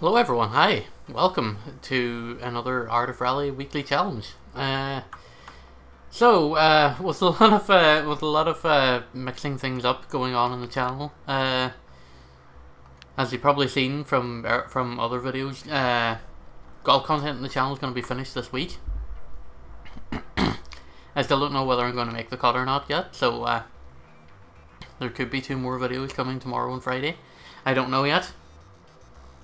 Hello everyone, hi! Welcome to another Art of Rally weekly challenge. With a lot of mixing things up going on in the channel, as you've probably seen from other videos, golf content in the channel is going to be finished this week. I still don't know whether I'm going to make the cut or not yet, so there could be 2 more videos coming tomorrow and Friday. I don't know yet.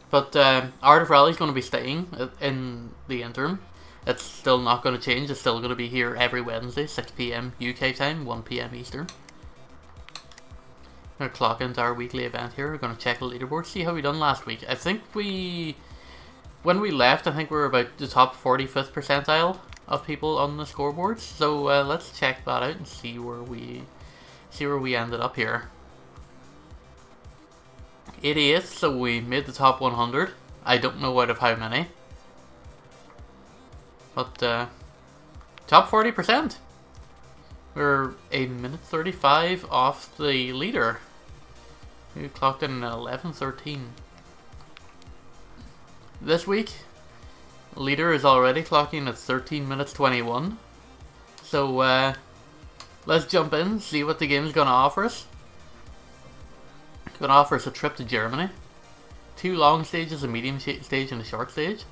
But Art of Rally is going to be staying in the interim. It's still not going to change. It's still going to be here every Wednesday, 6 PM UK time, 1 PM Eastern. We're going to clock into our weekly event here. We're going to check the leaderboard, see how we done last week. I think when we left, I think we were about the top 45th percentile of people on the scoreboards. So let's check that out and see where we ended up here. 88th, so we made the top 100. I don't know out of how many. But, top 40%. We're a minute 35 off the leader, who clocked in at 11:13. This week, leader is already clocking at 13 minutes 21. So, let's jump in, see what the game's gonna offer us. It's going to offer us a trip to Germany. 2 long stages, a medium stage and a short stage.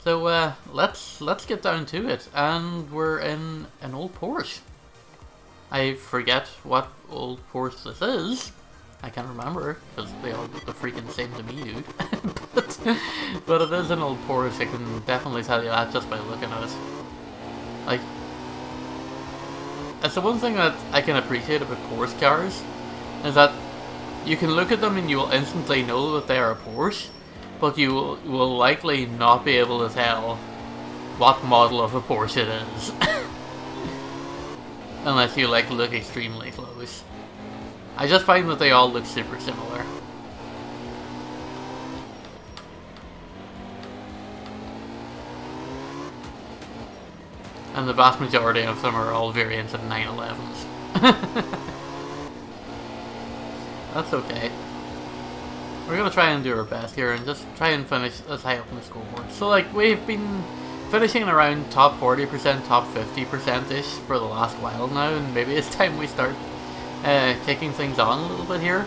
So let's get down to it. And we're in an old Porsche. I forget what old Porsche this is. I can't remember because they all look the freaking same to me, dude. but it is an old Porsche. I can definitely tell you that just by looking at it. Like, that's the one thing that I can appreciate about Porsche cars. Is that you can look at them and you will instantly know that they are a Porsche, but you will likely not be able to tell what model of a Porsche it is. Unless you look extremely close. I just find that they all look super similar. And the vast majority of them are all variants of 911s. That's okay. We're gonna try and do our best here and just try and finish as high up in the scoreboard. So we've been finishing around top 40%, top 50%-ish for the last while now, and maybe it's time we start kicking things on a little bit here.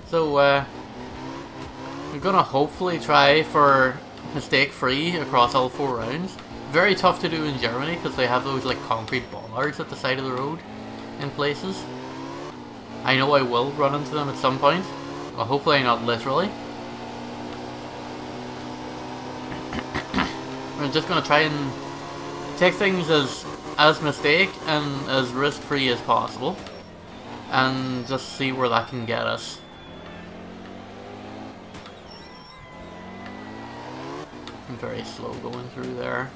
So we're gonna hopefully try for mistake-free across all 4 rounds. Very tough to do in Germany because they have those concrete bollards at the side of the road in places. I know I will run into them at some point. Well, hopefully not literally. We're just going to try and take things as mistake and as risk-free as possible. And just see where that can get us. I'm very slow going through there.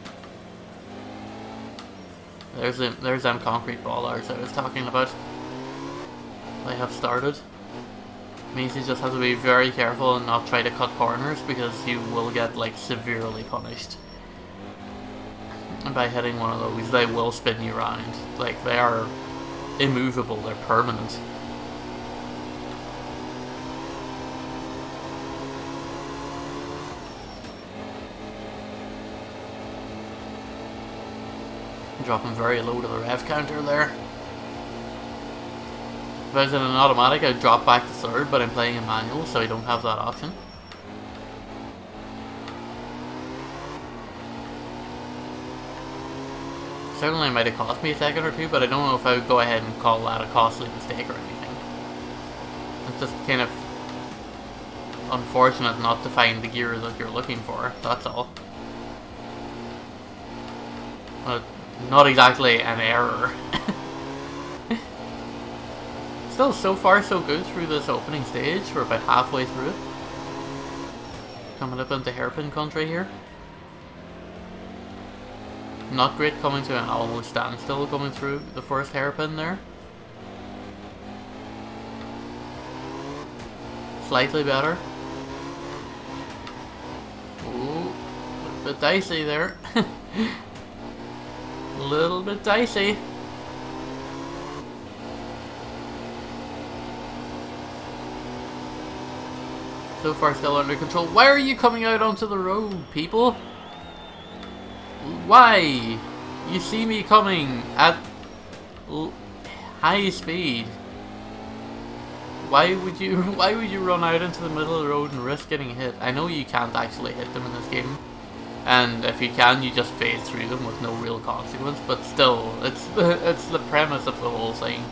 There's them concrete bollards I was talking about. They have started. Means you just have to be very careful and not try to cut corners because you will get severely punished. And by hitting one of those, they will spin you around. They are immovable, they're permanent. Dropping very low to the rev counter there. If I was in an automatic, I'd drop back to 3rd, but I'm playing a manual, so I don't have that option. Certainly might have cost me a second or 2, but I don't know if I would go ahead and call that a costly mistake or anything. It's just kind of unfortunate not to find the gear that you're looking for, that's all. But not exactly an error. Still, so far so good through this opening stage. We're about halfway through it. Coming up into hairpin country here. Not great coming to an almost standstill coming through the first hairpin there. Slightly better. Ooh, a bit dicey there. A little bit dicey. So far still under control. Why are you coming out onto the road, people? Why? You see me coming at high speed. Why would you run out into the middle of the road and risk getting hit? I know you can't actually hit them in this game. And if you can, you just phase through them with no real consequence, but still, it's the premise of the whole thing.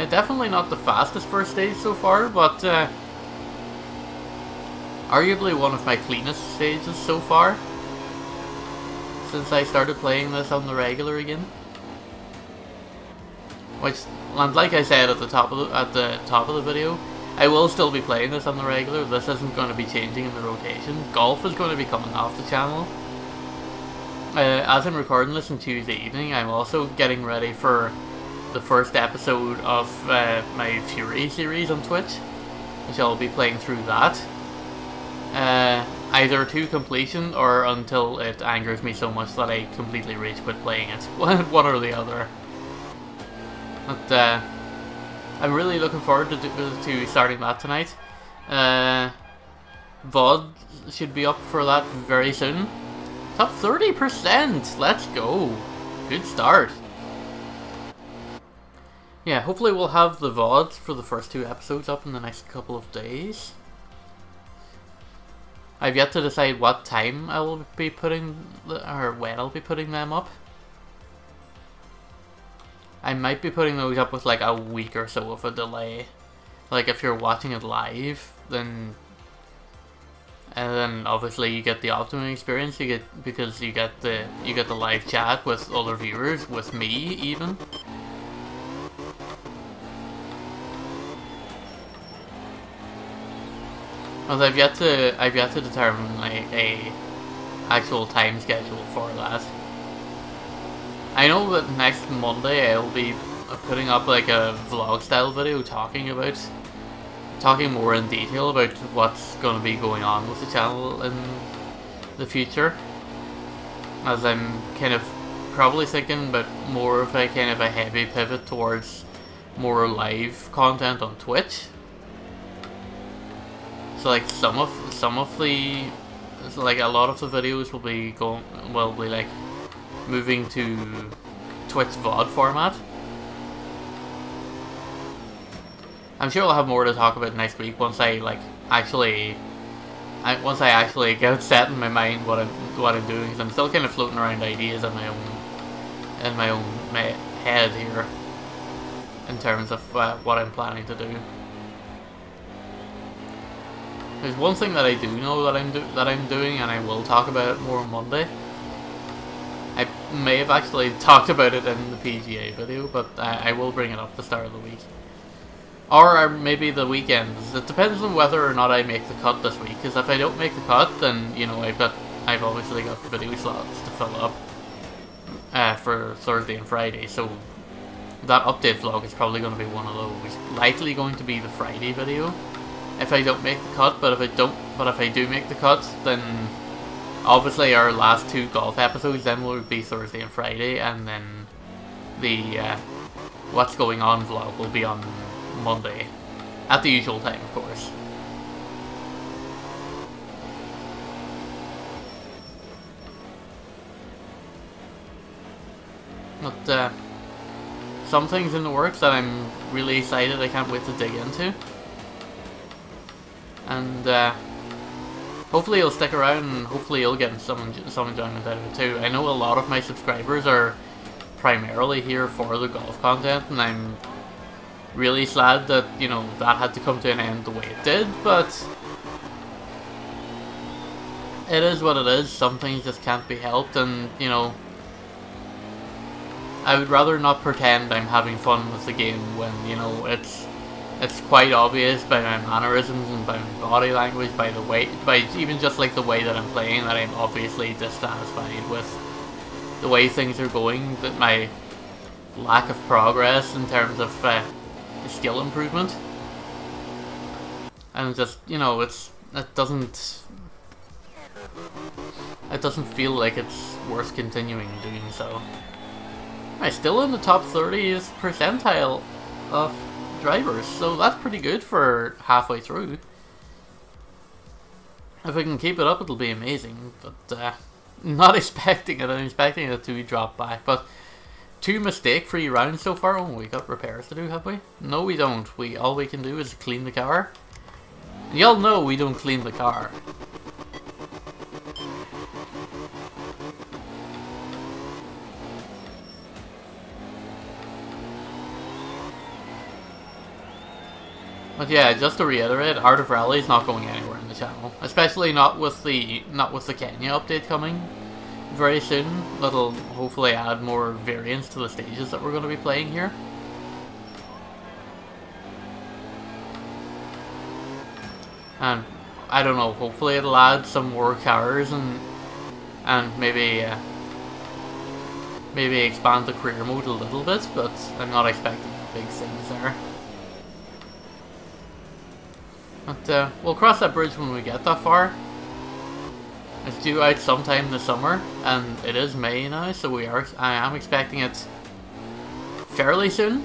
Definitely not the fastest first stage so far, but arguably one of my cleanest stages so far since I started playing this on the regular again. Which, and like I said at the top of the video, I will still be playing this on the regular. This isn't going to be changing in the rotation. Golf is going to be coming off the channel. As I'm recording this on Tuesday evening, I'm also getting ready for the first episode of my Fury series on Twitch, which I'll be playing through that. Either to completion or until it angers me so much that I completely rage quit playing it. One or the other. But I'm really looking forward to starting that tonight. VOD should be up for that very soon. Top 30%! Let's go! Good start. Yeah, hopefully we'll have the VOD for the first 2 episodes up in the next couple of days. I've yet to decide what time I will be putting, or when I'll be putting them up. I might be putting those up with like a week or so of a delay. Like if you're watching it live, then obviously you get the optimum experience. Because you get the live chat with other viewers, with me even. Well, I've yet to determine like a actual time schedule for that. I know that next Monday I'll be putting up like a vlog style video talking more in detail about what's going to be going on with the channel in the future. As I'm kind of probably thinking about more of a kind of a heavy pivot towards more live content on Twitch. So like some of the, like a lot of the videos will be like moving to Twitch VOD format. I'm sure I'll have more to talk about next week once I actually get set in my mind what I'm doing. Because I'm still kind of floating around ideas in my own head here in terms of what I'm planning to do. There's one thing that I do know that I'm doing, and I will talk about it more on Monday. I may have actually talked about it in the PGA video, but I will bring it up the start of the week. Or maybe the weekends. It depends on whether or not I make the cut this week, because if I don't make the cut, then, you know, I've obviously got video slots to fill up for Thursday and Friday, so that update vlog is probably going to be one of those. Likely going to be the Friday video if I don't make the cut, but if I do make the cut, then obviously our last 2 golf episodes then will be Thursday and Friday, and then the what's going on vlog will be on Monday at the usual time, of course. But some things in the works that I'm really excited, I can't wait to dig into. And hopefully you'll stick around, and hopefully you'll get some enjoyment out of it too. I know a lot of my subscribers are primarily here for the golf content, and I'm really sad that, you know, that had to come to an end the way it did, but it is what it is. Some things just can't be helped, and, you know, I would rather not pretend I'm having fun with the game when, you know, it's quite obvious by my mannerisms and by my body language, by even just like the way that I'm playing, that I'm obviously dissatisfied with the way things are going, that my lack of progress in terms of skill improvement, and just, you know, it doesn't it doesn't feel like it's worth continuing doing so. I'm still in the top 30th percentile of drivers, so that's pretty good for halfway through. If we can keep it up, it'll be amazing, but not expecting it. I'm expecting it to drop back, but 2 mistake-free rounds so far. Oh, we got repairs to do, have we? No, we don't. All we can do is clean the car. Y'all know we don't clean the car. But yeah, just to reiterate, Art of Rally is not going anywhere in the channel, especially not with the Kenya update coming very soon. That'll hopefully add more variance to the stages that we're going to be playing here. And I don't know, hopefully it'll add some more cars and maybe expand the career mode a little bit, but I'm not expecting big things there. But we'll cross that bridge when we get that far. It's due out sometime this summer, and it is May now, so I am expecting it fairly soon.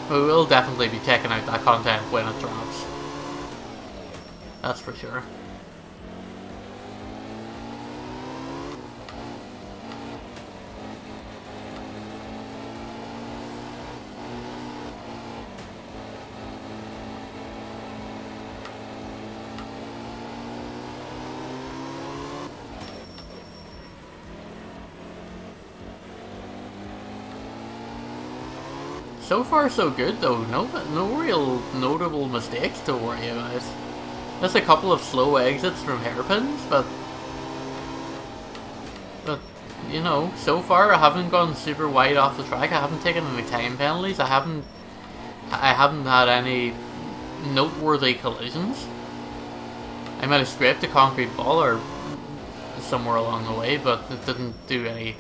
We will definitely be checking out that content when it drops. That's for sure. So far so good though, no real notable mistakes to worry about. Just a couple of slow exits from hairpins, but you know, so far I haven't gone super wide off the track. I haven't taken any time penalties. I haven't had any noteworthy collisions. I might have scraped a concrete ball or somewhere along the way, but it didn't do any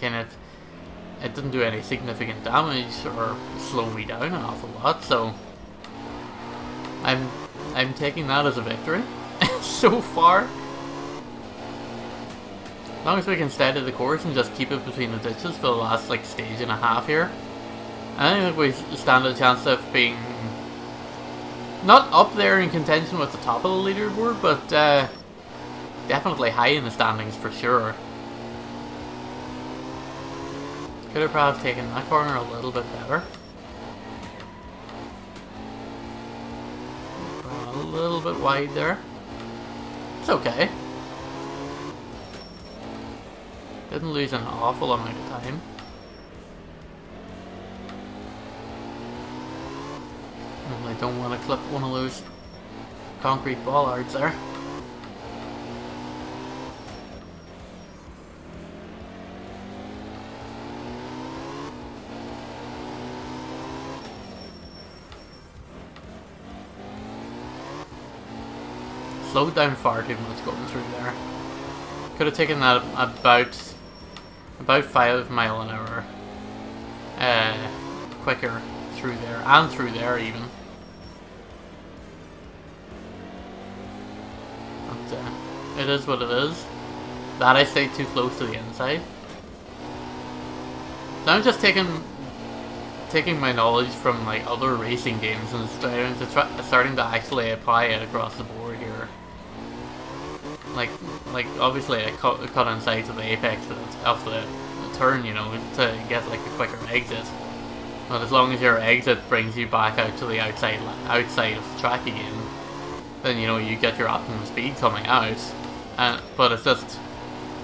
significant damage or slow me down an awful lot, so I'm taking that as a victory so far. As long as we can stay to the course and just keep it between the ditches for the last like stage and a half here, I think we stand a chance of being not up there in contention with the top of the leaderboard, but definitely high in the standings for sure. Could have perhaps taken that corner a little bit better. A little bit wide there. It's okay. Didn't lose an awful amount of time. I don't want to clip one of those concrete bollards there. Slowed down far too much going through there. Could have taken that about 5 mile an hour quicker through there, and through there even. But it is what it is. That I stayed too close to the inside. Now I'm just taking my knowledge from like other racing games and starting to actually apply it across the board here. Like obviously I cut inside to the apex of the turn, you know, to get like a quicker exit. But as long as your exit brings you back out to the outside of the track again, then you know you get your optimum speed coming out. But it's just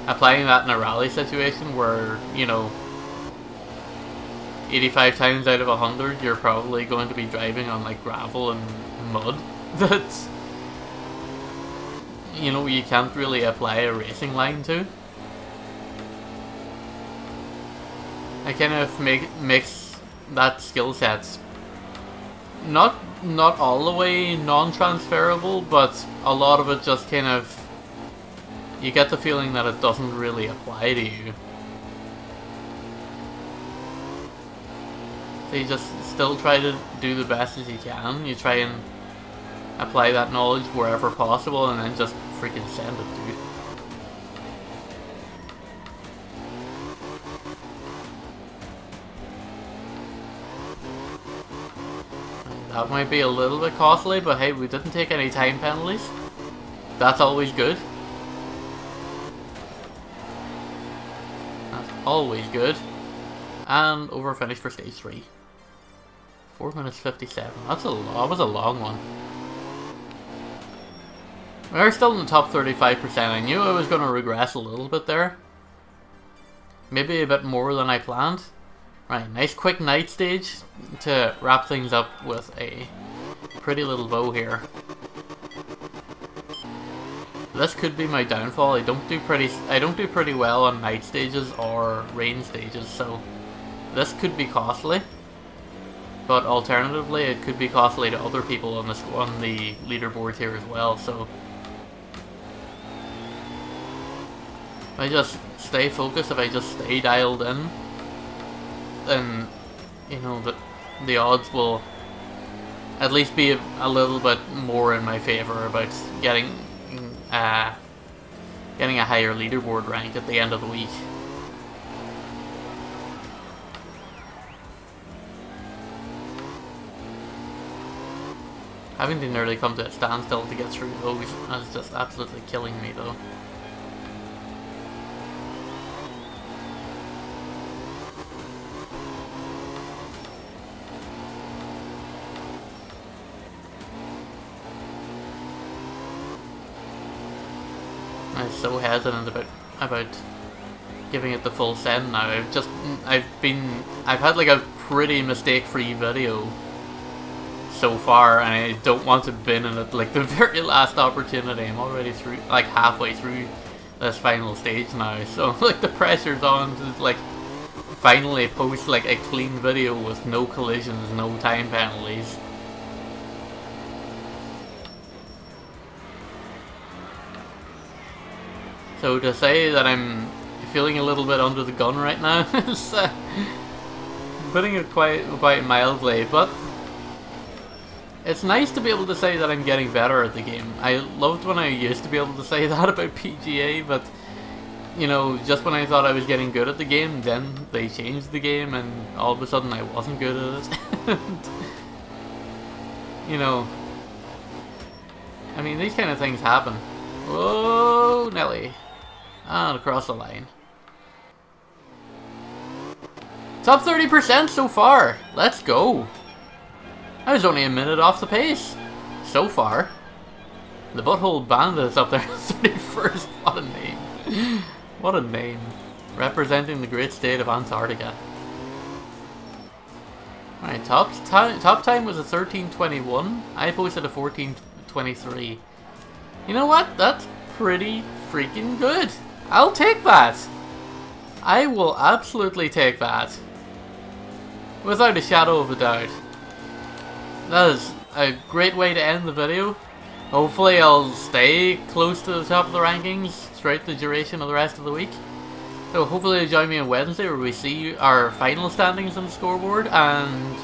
applying that in a rally situation where, you know, 85 times out of 100 you're probably going to be driving on like gravel and mud. That's, you know, you can't really apply a racing line to. I kind of mix that skill set, not all the way non-transferable, but a lot of it just kind of, you get the feeling that it doesn't really apply to you. So you just still try to do the best as you can. You try and apply that knowledge wherever possible, and then just freaking send it, dude. That might be a little bit costly, but hey, we didn't take any time penalties. That's always good. That's always good. And over finish for stage 3. 4 minutes 57. That was a long one. We're still in the top 35%. I knew I was going to regress a little bit there. Maybe a bit more than I planned. Right, nice quick night stage to wrap things up with a pretty little bow here. This could be my downfall. I don't do pretty well on night stages or rain stages, so this could be costly. But alternatively, it could be costly to other people on the leaderboard here as well. So if I just stay focused, if I just stay dialed in, then you know that the odds will at least be a little bit more in my favor about getting a higher leaderboard rank at the end of the week. Having to nearly come to a standstill to get through those is just absolutely killing me though. I'm so hesitant about giving it the full send now. I've had like a pretty mistake-free video so far, and I don't want to bin in it like the very last opportunity. I'm already through, like halfway through this final stage now, so like the pressure's on to like finally post like a clean video with no collisions, no time penalties. So to say that I'm feeling a little bit under the gun right now is putting it quite mildly, but it's nice to be able to say that I'm getting better at the game. I loved when I used to be able to say that about PGA, but you know, just when I thought I was getting good at the game, then they changed the game and all of a sudden I wasn't good at it. And, you know, I mean, these kind of things happen. Whoa, Nelly. And across the line. Top 30% so far. Let's go. I was only a minute off the pace. So far. The Butthole Bandit is up there. 31st. What a name. What a name. Representing the great state of Antarctica. Alright, top time was a 13:21. I posted a 14:23. You know what? That's pretty freaking good. I'll take that. I will absolutely take that. Without a shadow of a doubt. That is a great way to end the video. Hopefully I'll stay close to the top of the rankings throughout the duration of the rest of the week. So hopefully you'll join me on Wednesday where we see our final standings on the scoreboard, and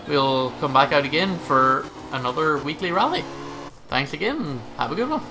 we'll come back out again for another weekly rally. Thanks again, and have a good one.